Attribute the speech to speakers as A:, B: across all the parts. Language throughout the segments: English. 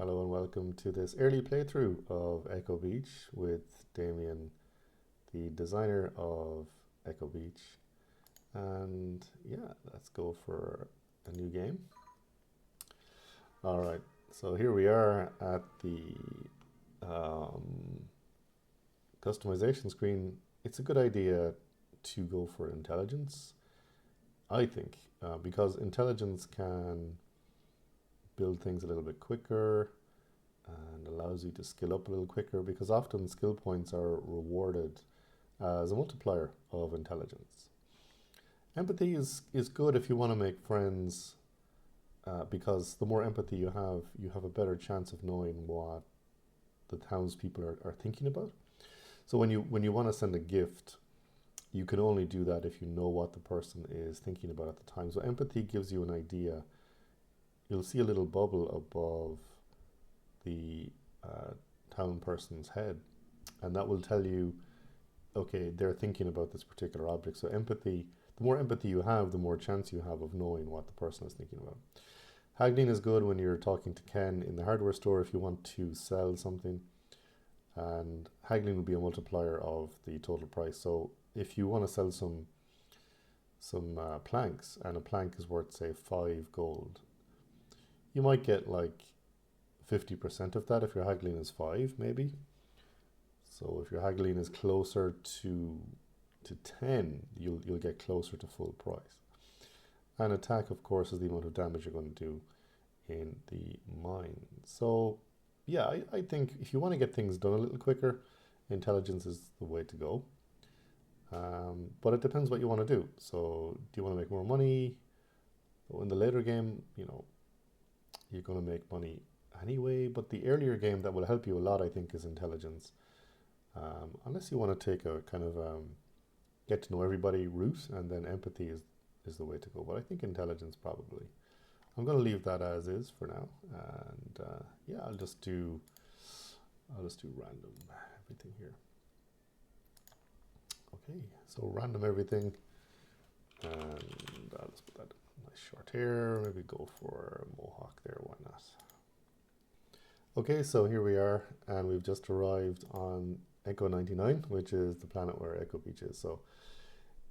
A: Hello and welcome to this early playthrough of Ekoh Beach with Damien, the designer of Ekoh Beach. And yeah, let's go for a new game. All right, so here we are at the um, customization screen. It's a good idea to go for intelligence, I think, because intelligence can build things a little bit quicker and allows you to skill up a little quicker because often skill points are rewarded as a multiplier of intelligence. Empathy is good if you want to make friends because the more empathy you have a better chance of knowing what the townspeople are thinking about. So when you want to send a gift, you can only do that if you know what the person is thinking about at the time. So empathy gives you an idea. You'll see a little bubble above the uh, town person's head, and that will tell you, okay, they're thinking about this particular object. So empathy, the more empathy you have, the more chance you have of knowing what the person is thinking about. Haggling is good when you're talking to Ken in the hardware store if you want to sell something, and haggling will be a multiplier of the total price. So if you want to sell some planks, and a plank is worth say 5 gold, you might get like 50% of that if your haggling is 5 maybe. So if your haggling is closer to 10, you'll get closer to full price. And attack, of course, is the amount of damage you're going to do in the mine. So yeah, I think if you want to get things done a little quicker, intelligence is the way to go. But it depends what you want to do. So do you want to make more money? In the later game, you're going to make money anyway, but the earlier game that will help you a lot, I think, is intelligence. Unless you want to take a kind of get to know everybody route, and then empathy is the way to go. But I think intelligence probably. I'm going to leave that as is for now, and yeah, I'll just do random everything here. Okay, so random everything, and I'll just put that nice short hair. Maybe go for a mohawk there. Why not? Okay, so here we are, and we've just arrived on Ekoh 99, which is the planet where Ekoh Beach is. So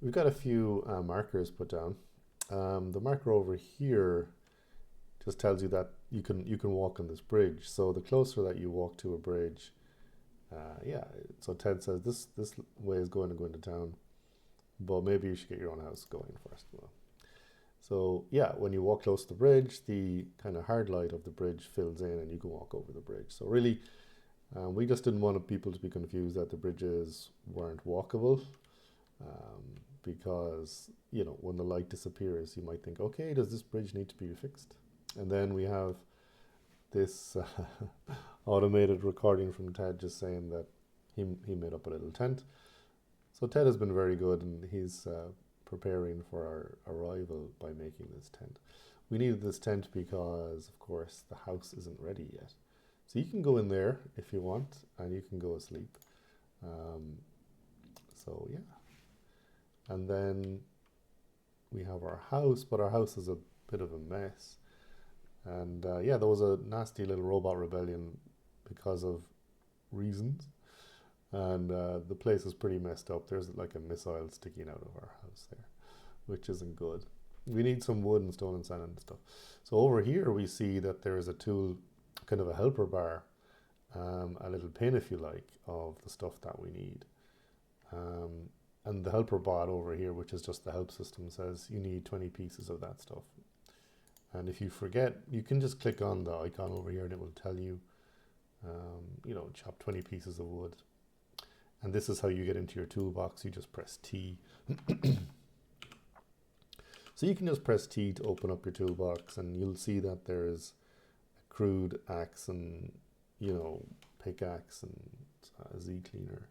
A: we've got a few markers put down. The marker over here just tells you that you can walk on this bridge. So the closer that you walk to a bridge, yeah. So Ted says this way is going to go into town, but maybe you should get your own house going first. Well, so yeah, when you walk close to the bridge, the kind of hard light of the bridge fills in, and you can walk over the bridge. So really, we just didn't want people to be confused that the bridges weren't walkable, because when the light disappears, you might think, okay, does this bridge need to be fixed? And then we have this automated recording from Ted just saying that he made up a little tent. So Ted has been very good, and he's preparing for our arrival by making this tent. We needed this tent because, of course, the house isn't ready yet. So you can go in there if you want, and you can go asleep. So yeah. And then we have our house, but our house is a bit of a mess. And yeah, there was a nasty little robot rebellion because of reasons. And the place is pretty messed up. There's like a missile sticking out of our house there, which isn't good. We need some wood and stone and sand and stuff. So over here we see that there is a tool, kind of a helper bar, a little pin if you like, of the stuff that we need. And the helper bot over here, which is just the help system, says you need 20 pieces of that stuff. And if you forget, you can just click on the icon over here and it will tell you, chop 20 pieces of wood. And this is how you get into your toolbox. You just press T. So you can just press T to open up your toolbox, and you'll see that there's a crude axe and, pickaxe and Z cleaner.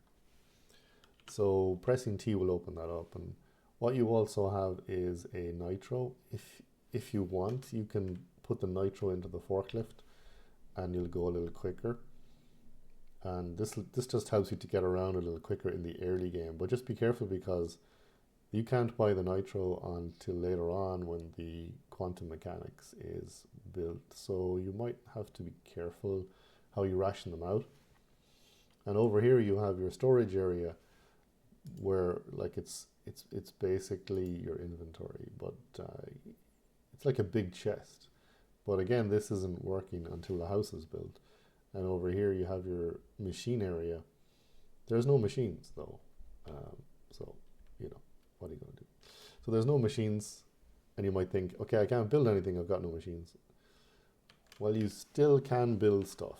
A: So pressing T will open that up. And what you also have is a nitro. If you want, you can put the nitro into the forklift and you'll go a little quicker. And this just helps you to get around a little quicker in the early game. But just be careful because You can't buy the nitro until later on when the quantum mechanics is built. So you might have to be careful how you ration them out. And over here you have your storage area where like it's basically your inventory, but it's like a big chest. But again, this isn't working until the house is built. And over here you have your machine area. There's no machines though. So, what are you going to do? So there's no machines, and you might think, okay, I can't build anything, I've got no machines. Well, you still can build stuff.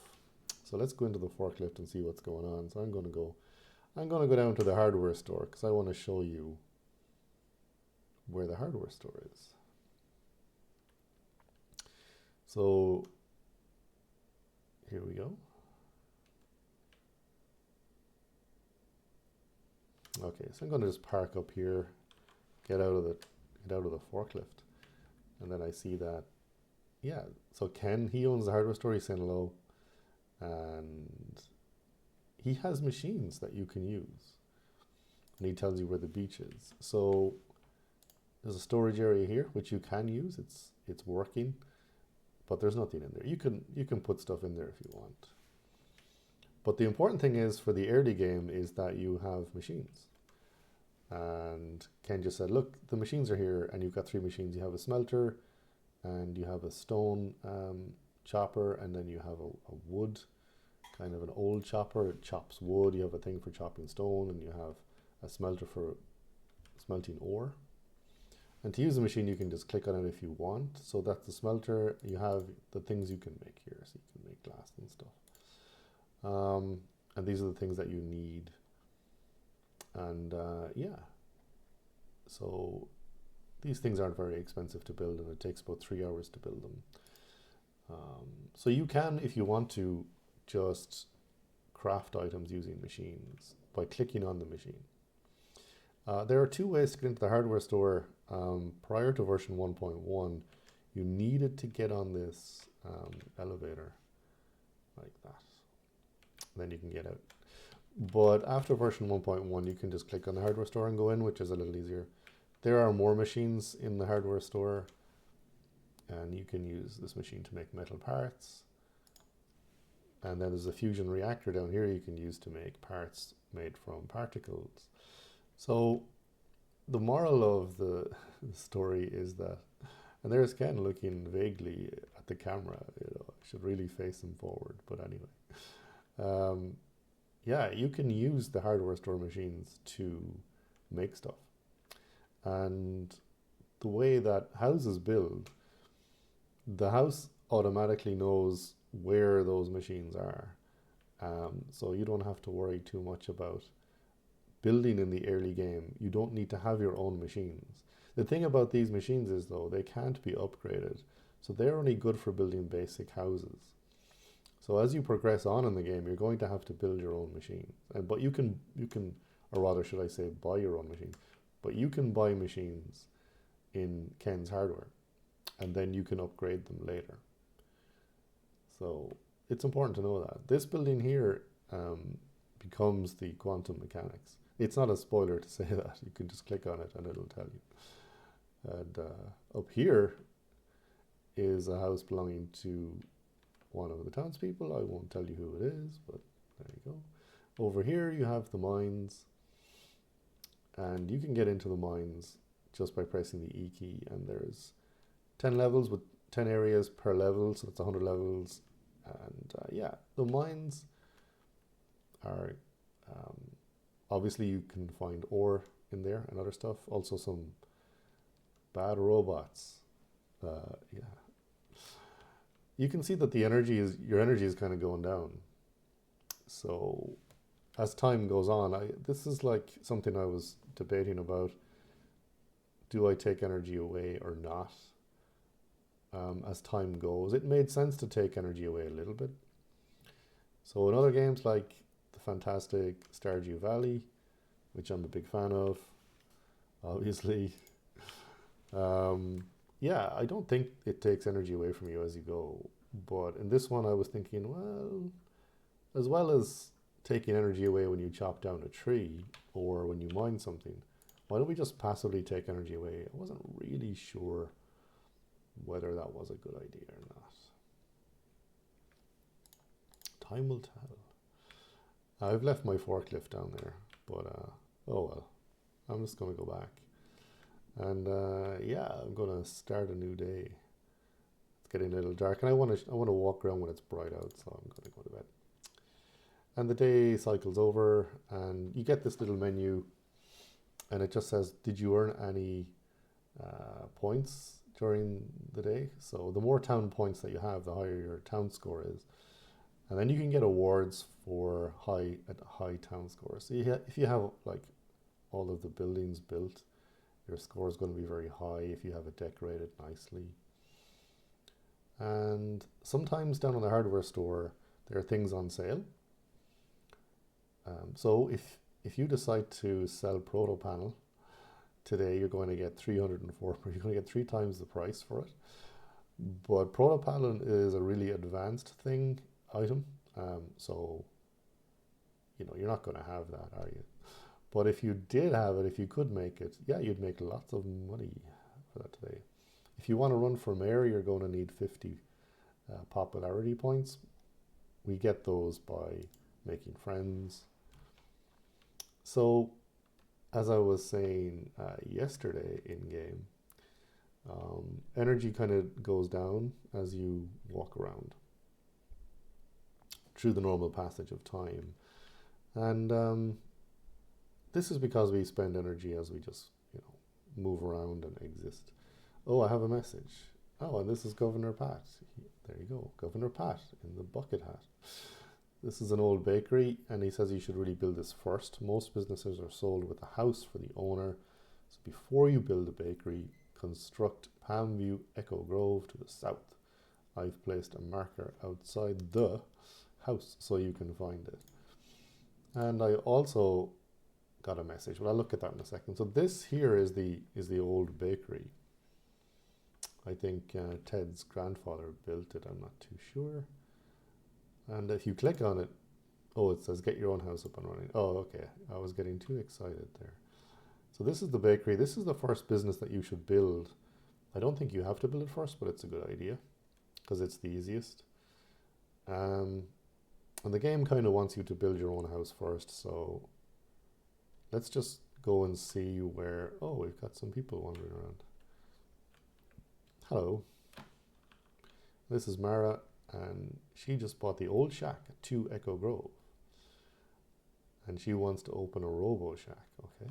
A: So let's go into the forklift and see what's going on. So I'm going to go down to the hardware store because I want to show you where the hardware store is. So here we go. Okay, so I'm going to just park up here, get out of the forklift, and then I see that, yeah. So Ken, he owns the hardware store. He's saying hello, and he has machines that you can use, and he tells you where the beach is. So there's a storage area here which you can use. It's working, but there's nothing in there. You can put stuff in there if you want. But the important thing is for the early game is that you have machines. And Ken just said, look, the machines are here, and you've got 3 machines. You have a smelter, and you have a stone chopper, and then you have a wood, kind of an old chopper. It chops wood. You have a thing for chopping stone, and you have a smelter for smelting ore. And to use the machine, you can just click on it if you want. So that's the smelter. You have the things you can make here. So you can make glass and stuff. And these are the things that you need. And yeah, so these things aren't very expensive to build, and it takes about 3 hours to build them. So you can, if you want to, just craft items using machines by clicking on the machine. There are 2 ways to get into the hardware store. Prior to version 1.1, you needed to get on this elevator like that. Then you can get out. But after version 1.1, you can just click on the hardware store and go in, which is a little easier. There are more machines in the hardware store, and you can use this machine to make metal parts. And then there's a fusion reactor down here you can use to make parts made from particles. So the moral of the story is that, and there's Ken looking vaguely at the camera, I should really face him forward, but anyway. Yeah, you can use the hardware store machines to make stuff. And the way that houses build, the house automatically knows where those machines are. So you don't have to worry too much about building in the early game. You don't need to have your own machines. The thing about these machines is, though, they can't be upgraded. So they're only good for building basic houses. So as you progress on in the game, you're going to have to build your own machine. But you can, or rather should I say, buy your own machine. But you can buy machines in Ken's hardware, and then you can upgrade them later. So it's important to know that. This building here becomes the quantum mechanics. It's not a spoiler to say that. You can just click on it and it'll tell you. And up here is a house belonging to one of the townspeople. I won't tell you who it is, but there you go. Over here you have the mines, and you can get into the mines just by pressing the E key, and there's 10 levels with 10 areas per level, so that's 100 levels. And yeah, the mines are obviously you can find ore in there and other stuff, also some bad robots. Yeah, you can see that your energy is kind of going down. So as time goes on, this is like something I was debating about. Do I take energy away or not? As time goes, it made sense to take energy away a little bit. So in other games like the fantastic Stardew Valley, which I'm a big fan of, obviously, yeah, I don't think it takes energy away from you as you go. But in this one, I was thinking, well as taking energy away when you chop down a tree or when you mine something, why don't we just passively take energy away? I wasn't really sure whether that was a good idea or not. Time will tell. I've left my forklift down there, but oh well. I'm just going to go back. And yeah, I'm going to start a new day. It's getting a little dark, and I want to walk around when it's bright out, so I'm going to go to bed. And the day cycles over, and you get this little menu, and it just says, did you earn any points during the day? So the more town points that you have, the higher your town score is. And then you can get awards for high town scores. So if you have like all of the buildings built, your score is going to be very high if you have it decorated nicely. And sometimes down on the hardware store, there are things on sale. So if you decide to sell Proto Panel today, you're going to get 304. You're going to get 3 times the price for it. But Proto Panel is a really advanced item. So you know, you're not going to have that, are you? But if you did have it, if you could make it, yeah, you'd make lots of money for that today. If you want to run for mayor, you're going to need 50 popularity points. We get those by making friends. So, as I was saying yesterday in game, energy kind of goes down as you walk around through the normal passage of time. And this is because we spend energy as we just, you know, move around and exist. Oh, I have a message. Oh, and this is Governor Pat. There you go, Governor Pat in the bucket hat. This is an old bakery, and he says you should really build this first. Most businesses are sold with a house for the owner. So before you build a bakery, construct Palmview Ekoh Grove to the south. I've placed a marker outside the house so you can find it. And I also got a message, but I'll look at that in a second. So this here is the old bakery. I think Ted's grandfather built it, I'm not too sure. And if you click on it, oh, it says get your own house up and running. Oh, okay, I was getting too excited there. So this is the bakery. This is the first business that you should build. I don't think you have to build it first, but it's a good idea because it's the easiest. And the game kind of wants you to build your own house first, so let's just go and see where... Oh, we've got some people wandering around. Hello. This is Mara, and she just bought the old shack at 2 Ekoh Grove. And she wants to open a Robo Shack. Okay.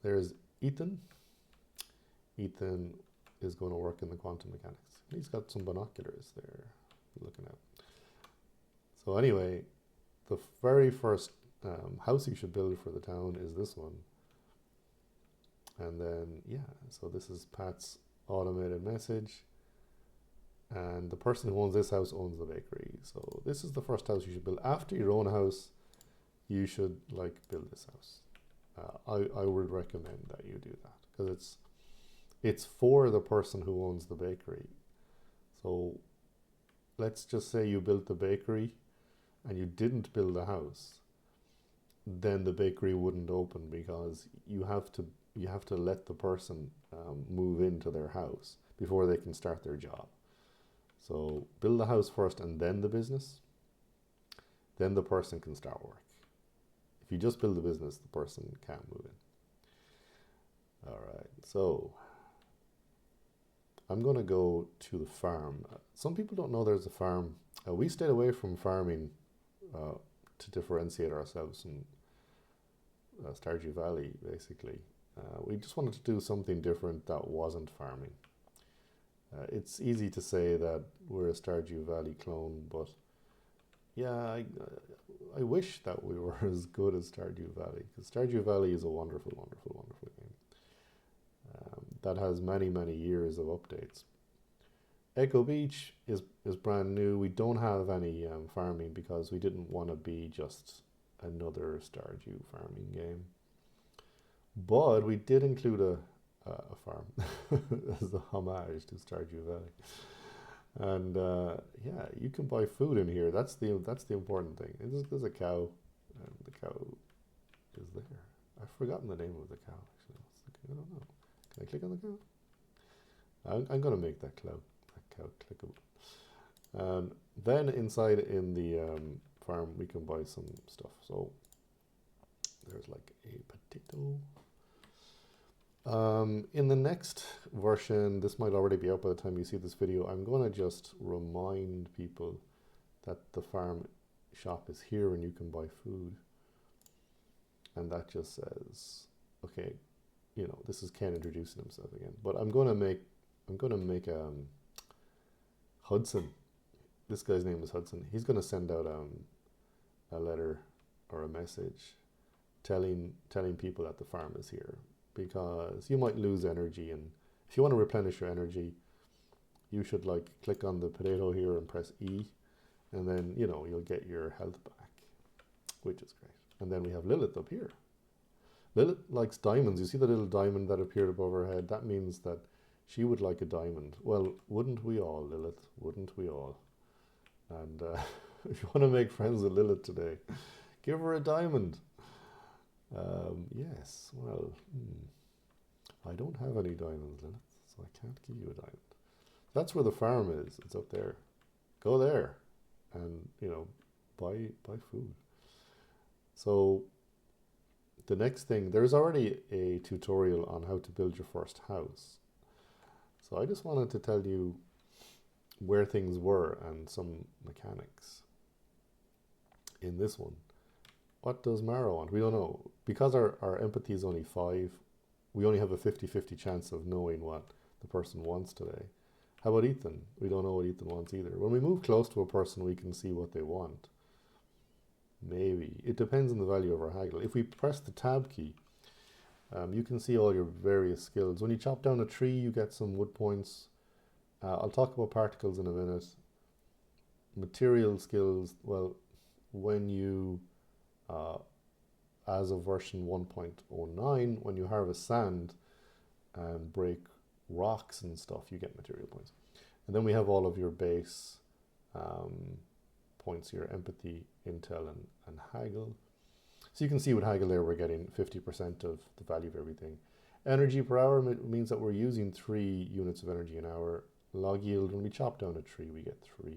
A: There's Ethan. Ethan is going to work in the quantum mechanics. He's got some binoculars there looking at. So anyway, the very first house you should build for the town is this one. And then, yeah, so this is Pat's automated message. And the person who owns this house owns the bakery. So this is the first house you should build. After your own house, you should like build this house. I would recommend that you do that because it's for the person who owns the bakery. So let's just say you built the bakery and you didn't build a house, then the bakery wouldn't open because you have to let the person move into their house before they can start their job. So build the house first and then the business, then the person can start work. If you just build the business, the person can't move in. All right, so I'm going to go to the farm. Some people don't know there's a farm. We stayed away from farming to differentiate ourselves from Stardew Valley, basically. We just wanted to do something different that wasn't farming. It's easy to say that we're a Stardew Valley clone, but yeah, I wish that we were as good as Stardew Valley, because Stardew Valley is a wonderful, wonderful, wonderful game that has many, many years of updates. Ekoh Beach is brand new. We don't have any farming because we didn't want to be just another Stardew farming game. But we did include a farm as a homage to Stardew Valley. And yeah, you can buy food in here. That's the important thing. There's a cow, and the cow is there. I've forgotten the name of the cow, actually. I don't know. Can I click on the cow? I'm going to make that cow clickable. Then inside in the farm, we can buy some stuff. So there's like a potato. In the next version, this might already be out by the time you see this video, I'm going to just remind people that the farm shop is here and you can buy food. And that just says, okay, you know, this is Ken introducing himself again. But I'm going to make Hudson. This guy's name is Hudson. He's going to send out a letter or a message telling people that the farm is here, because you might lose energy, and if you want to replenish your energy, you should like click on the potato here and press E, and then you know you'll get your health back, which is great. And then we have Lilith up here. Lilith likes diamonds. You see the little diamond that appeared above her head? That means that she would like a diamond. Well, wouldn't we all, Lilith? Wouldn't we all? And if you want to make friends with Lilith today, give her a diamond. Yes, well, I don't have any diamonds, Lilith, so I can't give you a diamond. That's where the farm is. It's up there. Go there and, you know, buy food. So the next thing, there's already a tutorial on how to build your first house. So I just wanted to tell you where things were and some mechanics in this one. What does Mara want? We don't know. Because our empathy is only 5, we only have a 50-50 chance of knowing what the person wants today. How about Ethan? We don't know what Ethan wants either. When we move close to a person, we can see what they want. Maybe. It depends on the value of our haggle. If we press the tab key, you can see all your various skills. When you chop down a tree, you get some wood points. I'll talk about particles in a minute. Material skills, well, when you, as of version 1.09, when you harvest sand and break rocks and stuff, you get material points. And then we have all of your base points, your empathy, intel, and haggle. So you can see with haggle there, we're getting 50% of the value of everything. Energy per hour means that we're using 3 units of energy an hour. Log yield, when we chop down a tree, we get 3.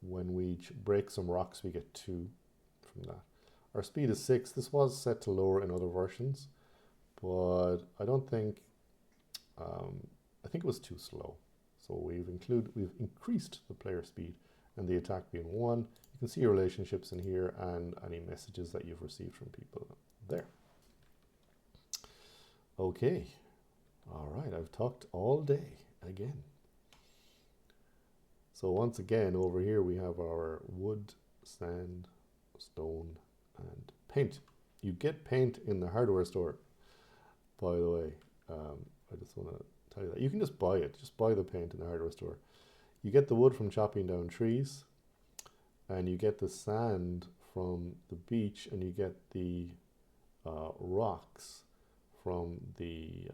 A: When we break some rocks, we get 2 from that. Our speed is 6. This was set to lower in other versions, but I don't think, I think it was too slow. So we've increased the player speed and the attack being 1. You can see your relationships in here and any messages that you've received from people there. Okay. All right. I've talked all day again. So once again, over here we have our wood, sand, stone, and paint. You get paint in the hardware store, by the way. I just want to tell you that. You can just buy it. Just buy the paint in the hardware store. You get the wood from chopping down trees, and you get the sand from the beach, and you get the rocks from the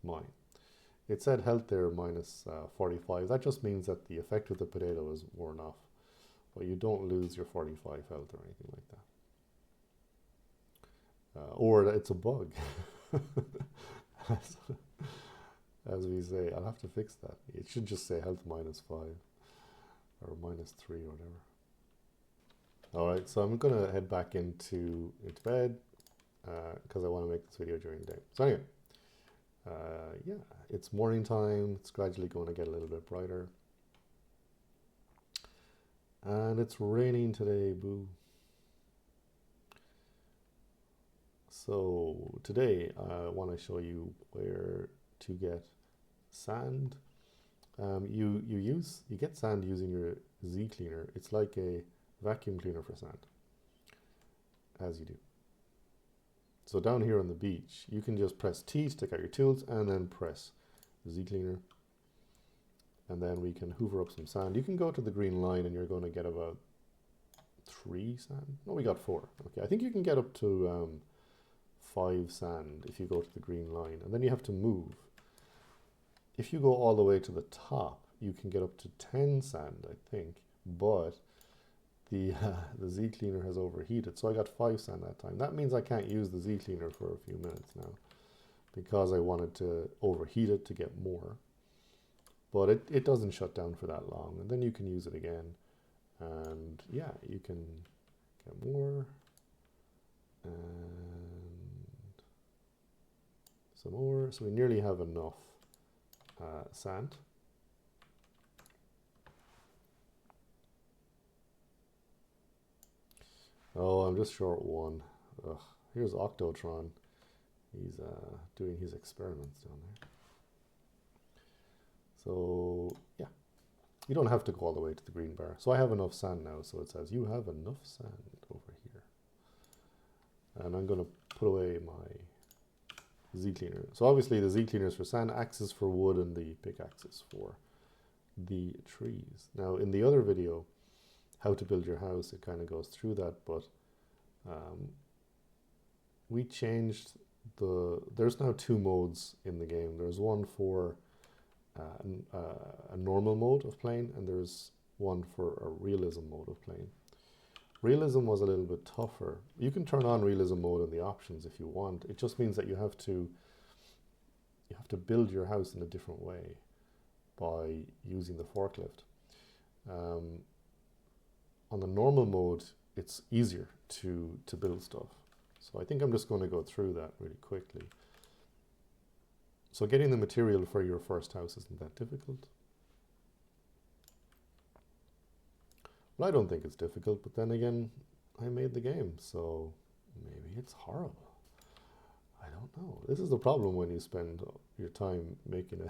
A: mine. It said health there minus 45. That just means that the effect of the potato is worn off, but you don't lose your 45 health or anything like that. Or it's a bug, as we say. I'll have to fix that. It should just say health minus 5 or minus 3 or whatever. All right, so I'm going to head back into bed because I want to make this video during the day. So anyway. Yeah, it's morning time. It's gradually going to get a little bit brighter. And it's raining today, boo. So today I want to show you where to get sand. You get sand using your Z cleaner. It's like a vacuum cleaner for sand, as you do. So down here on the beach, you can just press T to take out your tools and then press Z cleaner. And then we can hoover up some sand. You can go to the green line and you're going to get about 3 sand. No, we got 4. Okay, I think you can get up to 5 sand if you go to the green line. And then you have to move. If you go all the way to the top, you can get up to 10 sand, I think. But the Z cleaner has overheated. So I got 5 sand that time. That means I can't use the Z cleaner for a few minutes now because I wanted to overheat it to get more. But it doesn't shut down for that long, and then you can use it again, and yeah, you can get more and some more. So we nearly have enough sand. Oh, I'm just short 1. Ugh. Here's Octotron. He's doing his experiments down there. So yeah, you don't have to go all the way to the green bar. So I have enough sand now, so it says you have enough sand over here. And I'm going to put away my Z cleaner. So obviously the Z cleaner is for sand, axe is for wood, and the pickaxe is for the trees. Now in the other video, how to build your house, it kind of goes through that, but we changed there's now 2 modes in the game. There's one for a normal mode of playing, and there's one for a realism mode of playing. Realism was a little bit tougher. You can turn on realism mode in the options if you want. It just means that you have to build your house in a different way by using the forklift. On the normal mode, it's easier to build stuff. So I think I'm just going to go through that really quickly. So getting the material for your first house isn't that difficult. Well, I don't think it's difficult, but then again, I made the game, so maybe it's horrible. I don't know. This is the problem when you spend your time making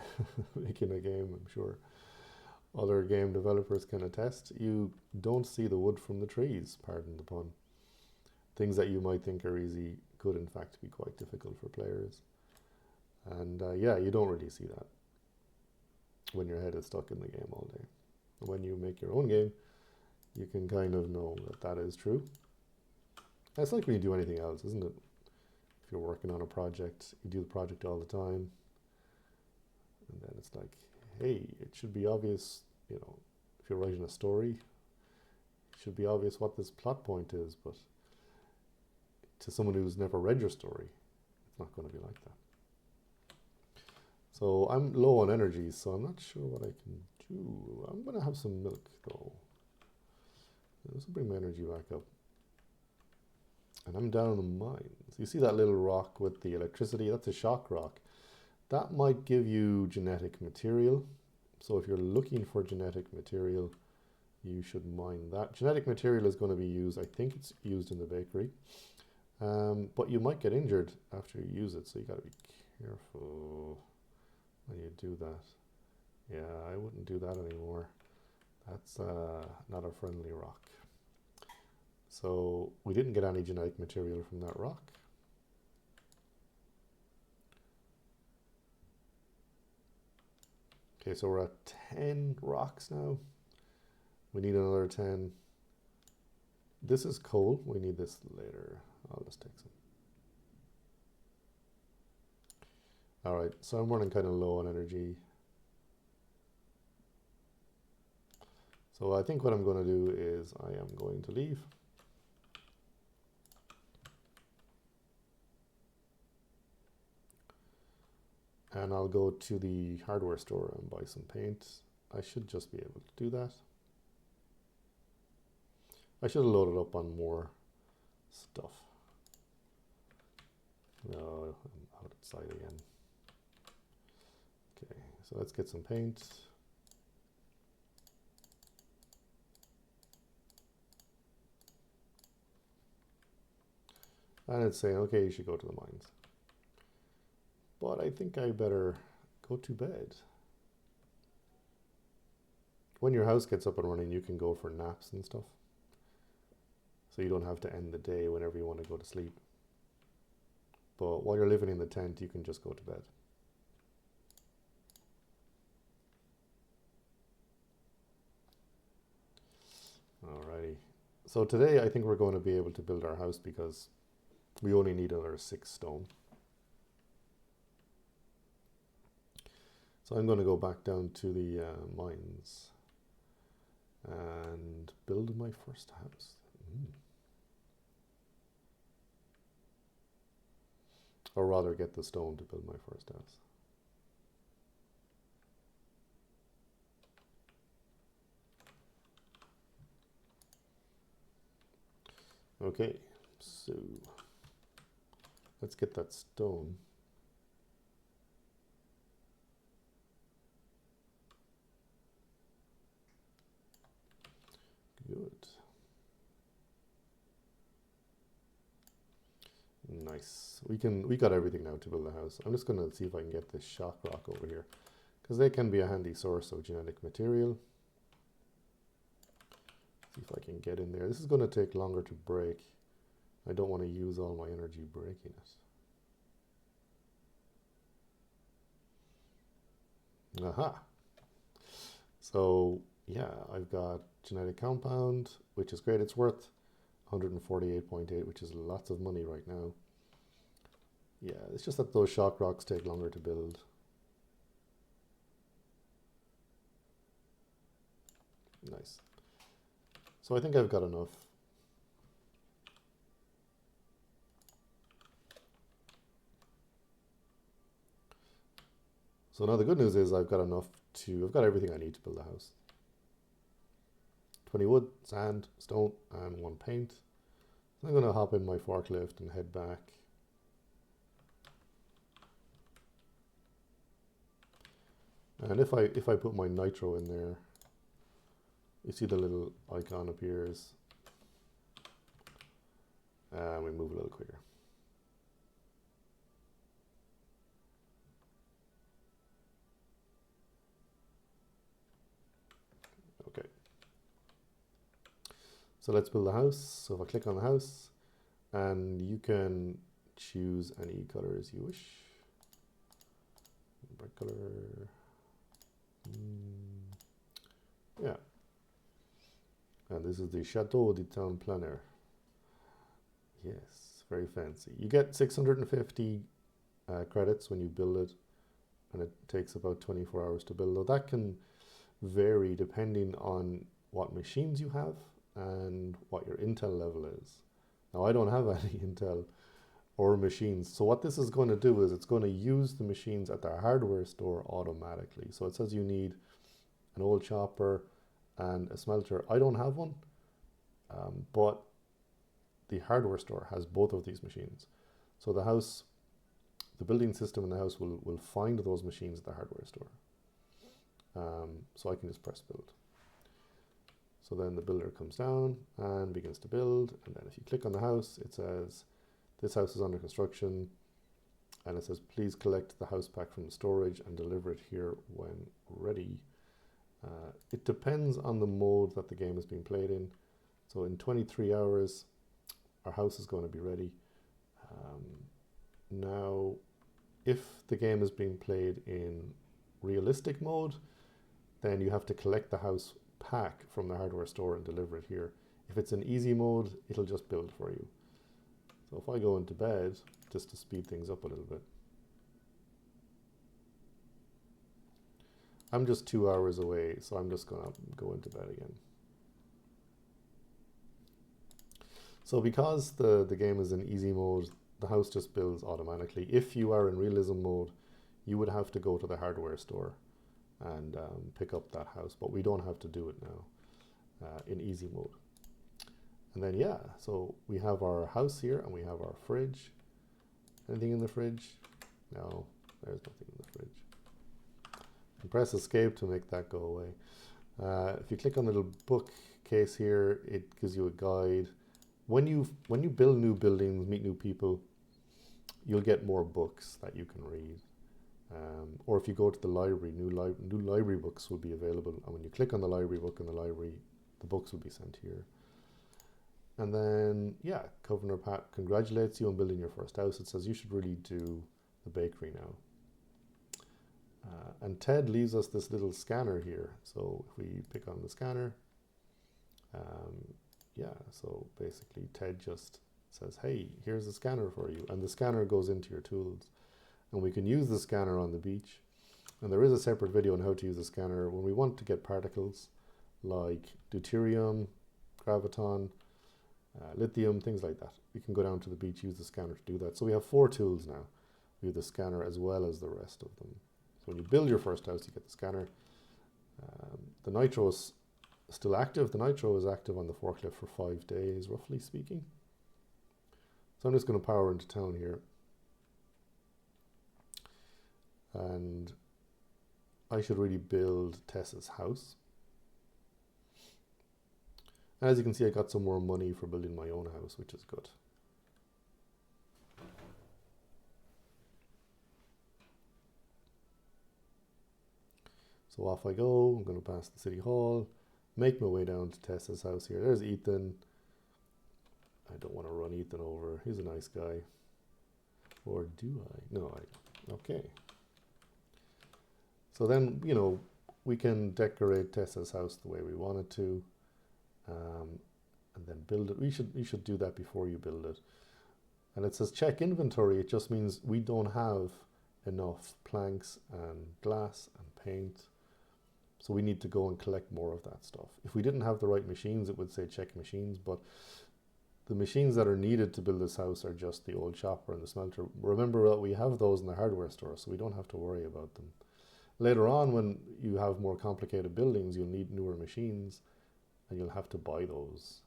A: making a game, I'm sure. Other game developers can attest. You don't see the wood from the trees, pardon the pun. Things that you might think are easy could in fact be quite difficult for players. And yeah, you don't really see that when your head is stuck in the game all day. When you make your own game, you can kind of know that that is true. It's like when you do anything else, isn't it? If you're working on a project, you do the project all the time, and then it's like, hey, it should be obvious, you know, if you're writing a story, it should be obvious what this plot point is, but to someone who's never read your story, it's not going to be like that. So I'm low on energy, so I'm not sure what I can do. I'm going to have some milk, though. This will bring my energy back up. And I'm down in the mines. You see that little rock with the electricity? That's a shock rock. That might give you genetic material. So if you're looking for genetic material, you should mine that. Genetic material is going to be used, I think it's used in the bakery. But you might get injured after you use it, so you got to be careful when you do that. Yeah, I wouldn't do that anymore. That's not a friendly rock. So we didn't get any genetic material from that rock. Okay, so we're at 10 rocks now. We need another 10. This is coal. We need this later. I'll just take some. All right, so I'm running kind of low on energy. So I think what I'm going to do is I am going to leave. And I'll go to the hardware store and buy some paint. I should just be able to do that. I should have loaded up on more stuff. No, I'm outside again. Okay, so let's get some paint. And it's saying, okay, you should go to the mines. But I think I better go to bed. When your house gets up and running, you can go for naps and stuff. So you don't have to end the day whenever you want to go to sleep. But while you're living in the tent, you can just go to bed. Alrighty. So today I think we're going to be able to build our house because we only need another 6 stone. So I'm going to go back down to the mines and build my first house. Or rather get the stone to build my first house. Okay, so let's get that stone. Good. Nice. We got everything now to build the house. I'm just going to see if I can get this shock rock over here, because they can be a handy source of genetic material. See if I can get in there. This is going to take longer to break. I don't want to use all my energy breaking it. Aha. So yeah, I've got genetic compound, which is great. It's worth 148.8, which is lots of money right now. Yeah, it's just that those shock rocks take longer to build. Nice. So I think I've got enough. So now the good news is I've got everything I need to build a house. 20 wood, sand, stone, and 1 paint. So I'm going to hop in my forklift and head back. And if I put my nitro in there, you see the little icon appears. And we move a little quicker. Okay. So let's build the house. So if I click on the house, and you can choose any colors you wish. Bright color. Yeah. And this is the Chateau de Town Planner. Yes, very fancy. You get 650 credits when you build it, and it takes about 24 hours to build. Though that can vary depending on what machines you have and what your Intel level is. Now, I don't have any Intel or machines. So what this is going to do is it's going to use the machines at the hardware store automatically. So it says you need an old chopper and a smelter. I don't have one, but the hardware store has both of these machines. So the building system in the house will find those machines at the hardware store. So I can just press build. So then the builder comes down and begins to build. And then if you click on the house, it says, this house is under construction. And it says, please collect the house pack from the storage and deliver it here when ready. It depends on the mode that the game is being played in. So in 23 hours, our house is going to be ready. Now, if the game is being played in realistic mode, then you have to collect the house pack from the hardware store and deliver it here. If it's in easy mode, it'll just build for you. So if I go into bed, just to speed things up a little bit. I'm just 2 hours away, so I'm just gonna go into bed again. So because the game is in easy mode, the house just builds automatically. If you are in realism mode, you would have to go to the hardware store and pick up that house, but we don't have to do it now in easy mode. And then yeah, so we have our house here and we have our fridge. Anything in the fridge? No, there's nothing in the fridge. And press escape to make that go away. If you click on the little bookcase here, it gives you a guide. When you build new buildings, meet new people, you'll get more books that you can read. Or if you go to the library, new library books will be available. And when you click on the library book in the library, the books will be sent here. And then, yeah, Governor Pat congratulates you on building your first house. It says you should really do the bakery now. And Ted leaves us this little scanner here. So if we pick on the scanner, yeah, so basically Ted just says, hey, here's a scanner for you. And the scanner goes into your tools. And we can use the scanner on the beach. And there is a separate video on how to use the scanner when we want to get particles like deuterium, graviton, lithium, things like that. We can go down to the beach, use the scanner to do that. So we have 4 tools now. We have the scanner as well as the rest of them. So when you build your first house, you get the scanner. The nitro is still active. The nitro is active on the forklift for 5 days, roughly speaking. So I'm just going to power into town here. And I should really build Tessa's house. As you can see, I got some more money for building my own house, which is good. So off I go. I'm going to pass the city hall, make my way down to Tessa's house here. There's Ethan. I don't want to run Ethan over. He's a nice guy. Or do I? No, I don't. Okay. So then, you know, we can decorate Tessa's house the way we want it to. And then build it. You should do that before you build it. And it says check inventory. It just means we don't have enough planks and glass and paint. So we need to go and collect more of that stuff. If we didn't have the right machines, it would say check machines, but the machines that are needed to build this house are just the old chopper and the smelter. Remember that we have those in the hardware store, so we don't have to worry about them. Later on, when you have more complicated buildings, you'll need newer machines and you'll have to buy those.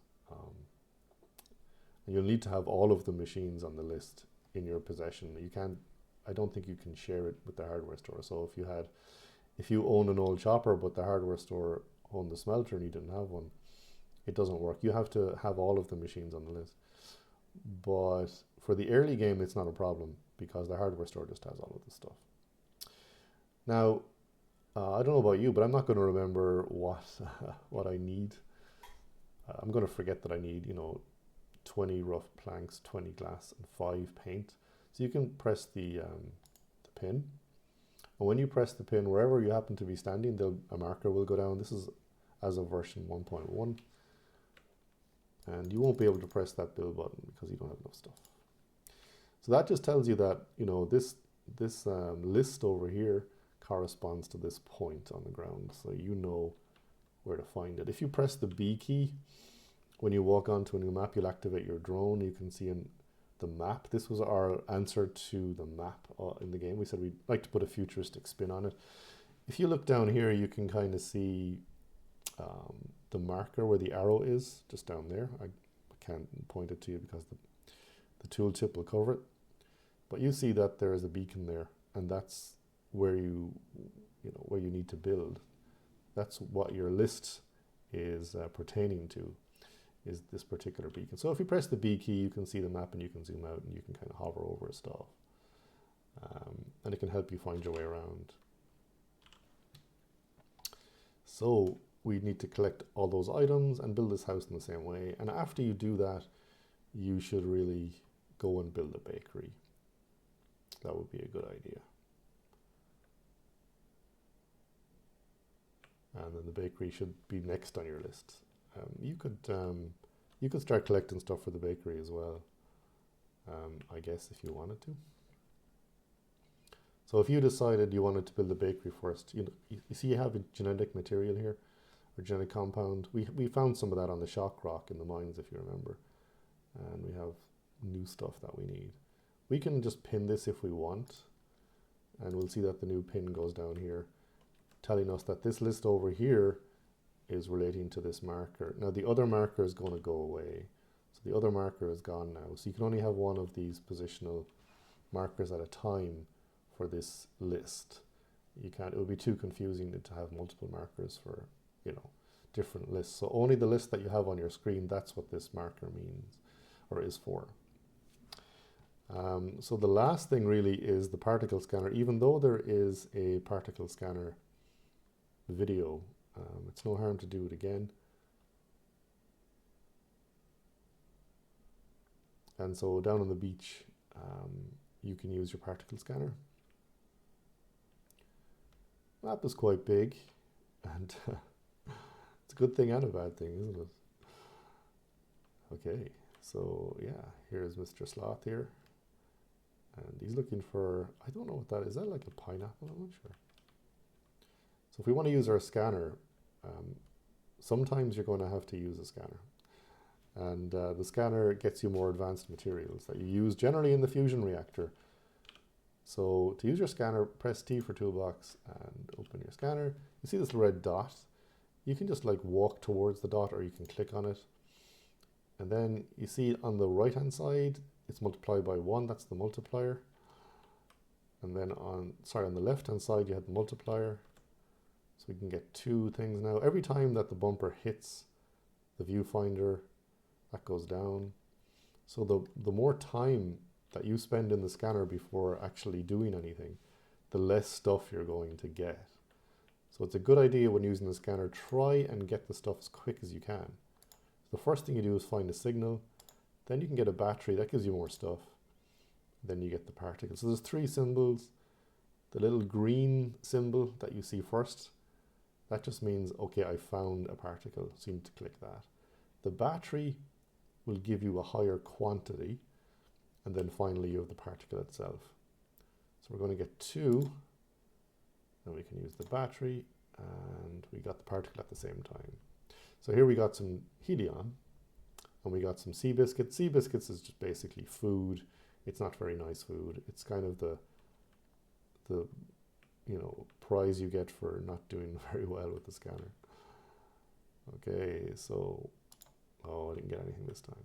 A: And you'll need to have all of the machines on the list in your possession. I don't think you can share it with the hardware store. So if you own an old chopper, but the hardware store owned the smelter and you didn't have one, it doesn't work. You have to have all of the machines on the list. But for the early game, it's not a problem because the hardware store just has all of the stuff. Now, I don't know about you, but I'm not going to remember what I need. I'm going to forget that I need, 20 rough planks, 20 glass, and 5 paint. So you can press the pin. And when you press the pin, wherever you happen to be standing, a marker will go down. This is as of version 1.1. And you won't be able to press that build button because you don't have enough stuff. So that just tells you that, this list over here corresponds to this point on the ground. So you know where to find it. If you press the B key, when you walk onto a new map, you'll activate your drone. You can see in the map. This was our answer to the map in the game. We said we'd like to put a futuristic spin on it. If you look down here, you can kind of see the marker where the arrow is, just down there. I can't point it to you because the tooltip will cover it. But you see that there is a beacon there, and that's where where you need to build. That's what your list is pertaining to, is this particular beacon. So if you press the B key, you can see the map and you can zoom out and you can kind of hover over stuff. And it can help you find your way around. So we need to collect all those items and build this house in the same way. And after you do that, you should really go and build a bakery. That would be a good idea. And then the bakery should be next on your list. You could start collecting stuff for the bakery as well, I guess, if you wanted to. So if you decided you wanted to build a bakery first, you see you have a genetic material here, or genetic compound. We found some of that on the shock rock in the mines, if you remember. And we have new stuff that we need. We can just pin this if we want, and we'll see that the new pin goes down here, telling us that this list over here is relating to this marker. Now the other marker is going to go away. So the other marker is gone now. So you can only have one of these positional markers at a time for this list. It would be too confusing to have multiple markers for, different lists. So only the list that you have on your screen, that's what this marker means or is for. So the last thing really is the particle scanner. Even though there is a particle scanner video, it's no harm to do it again. And so down on the beach, you can use your particle scanner. The map is quite big, and it's a good thing and a bad thing, isn't it? Okay, so yeah, here's Mr. Sloth here. And he's looking for, I don't know what that is. That like a pineapple? I'm not sure. So if we want to use our scanner, sometimes you're going to have to use a scanner. And the scanner gets you more advanced materials that you use generally in the fusion reactor. So to use your scanner, press T for toolbox and open your scanner. You see this red dot? You can just like walk towards the dot, or you can click on it. And then you see on the right hand side, it's multiplied by 1, that's the multiplier. And then on the left hand side, you have the multiplier. So we can get 2 things now. Every time that the bumper hits the viewfinder, that goes down. So the more time that you spend in the scanner before actually doing anything, the less stuff you're going to get. So it's a good idea when using the scanner, try and get the stuff as quick as you can. The first thing you do is find a signal, then you can get a battery, that gives you more stuff. Then you get the particles. So there's 3 symbols. The little green symbol that you see first, that just means, okay, I found a particle, so you need to click that. The battery will give you a higher quantity, and then finally you have the particle itself. So we're going to get 2, and we can use the battery, and we got the particle at the same time. So here we got some helium, and we got some sea biscuits. Sea biscuits is just basically food. It's not very nice food. It's kind of the prize you get for not doing very well with the scanner. Okay, so, oh, I didn't get anything this time.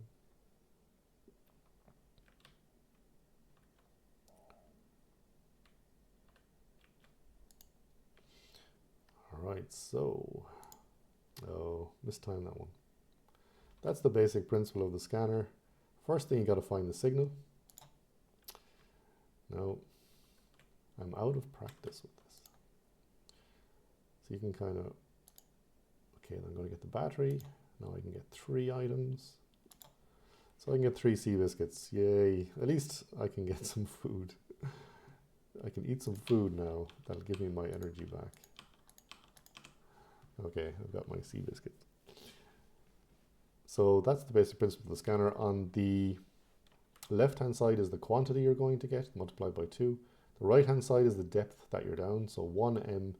A: All right, so, oh, mistimed that one. That's the basic principle of the scanner. First thing, you got to find the signal. Now, I'm out of practice with this. So you can kind of, okay, then I'm going to get the battery. Now I can get 3 items. So I can get 3 sea biscuits. Yay. At least I can get some food. I can eat some food now. That'll give me my energy back. Okay, I've got my sea biscuits. So that's the basic principle of the scanner. On the left-hand side is the quantity you're going to get, multiplied by 2. The right-hand side is the depth that you're down. So 1m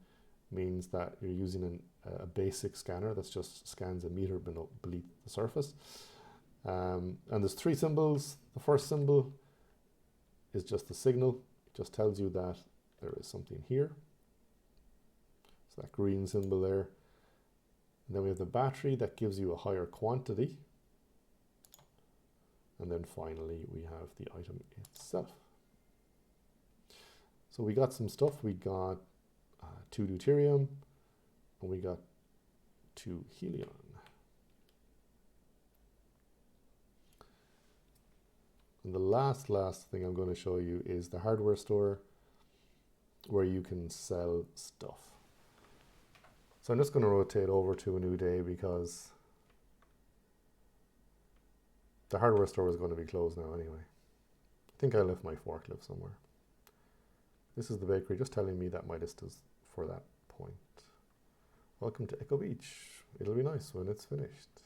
A: means that you're using a basic scanner that just scans a meter beneath the surface. And there's 3 symbols. The first symbol is just the signal. It just tells you that there is something here. So that green symbol there. And then we have the battery that gives you a higher quantity. And then finally we have the item itself. So we got some stuff. We got 2 deuterium, and we got 2 helium. And the last thing I'm going to show you is the hardware store, where you can sell stuff. So I'm just going to rotate over to a new day because the hardware store is going to be closed now anyway. I think I left my forklift somewhere. This is the bakery, just telling me that my list is for that point. Welcome to Ekoh Beach. It'll be nice when it's finished.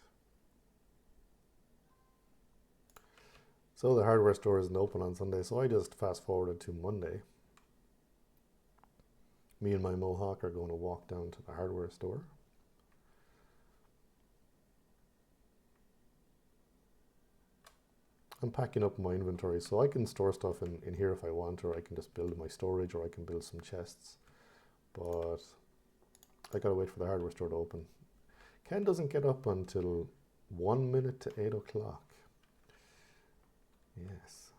A: So the hardware store isn't open on Sunday, so I just fast forwarded to Monday. Me and my Mohawk are going to walk down to the hardware store. I'm packing up my inventory, so I can store stuff in here if I want, or I can just build my storage, or I can build some chests. But I gotta wait for the hardware store to open. Ken doesn't get up until 1 minute to 8 o'clock. Yes.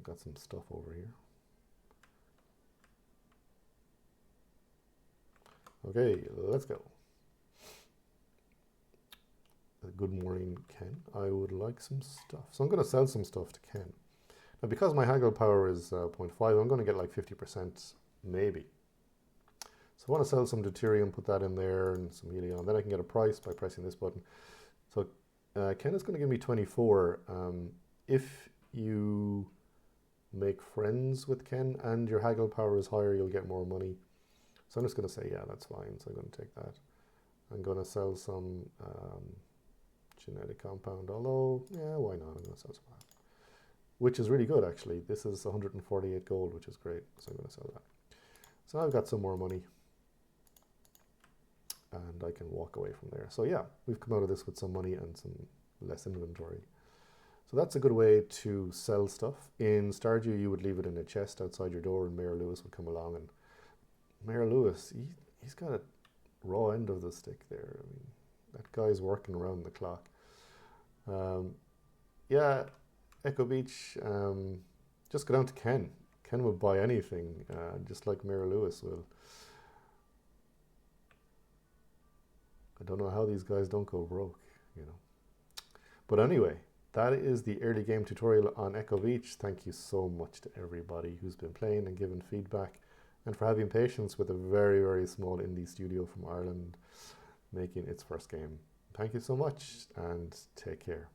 A: Got some stuff over here. Okay, let's go. Good morning, Ken. I would like some stuff. So I'm going to sell some stuff to Ken. Now, because my haggle power is 0.5, I'm going to get like 50% maybe. So I want to sell some deuterium, put that in there, and some helium. Then I can get a price by pressing this button. So Ken is going to give me 24. If you make friends with Ken and your haggle power is higher, you'll get more money. So I'm just going to say, yeah, that's fine. So I'm going to take that. I'm going to sell some genetic compound, although, yeah, why not? I'm going to sell some of that, which is really good, actually. This is 148 gold, which is great. So I'm going to sell that. So I've got some more money. And and I can walk away from there. So yeah, we've come out of this with some money and some less inventory. So that's a good way to sell stuff. In Stardew, you would leave it in a chest outside your door, and Mayor Lewis would come along. And Mayor Lewis, he's got a raw end of the stick there. I mean, that guy's working around the clock. Yeah, Ekoh Beach, just go down to Ken. Ken will buy anything, just like Mayor Lewis will. I don't know how these guys don't go broke, you know. But anyway, that is the early game tutorial on Ekoh Beach. Thank you so much to everybody who's been playing and giving feedback, and for having patience with a very, very small indie studio from Ireland making its first game. Thank you so much, and take care.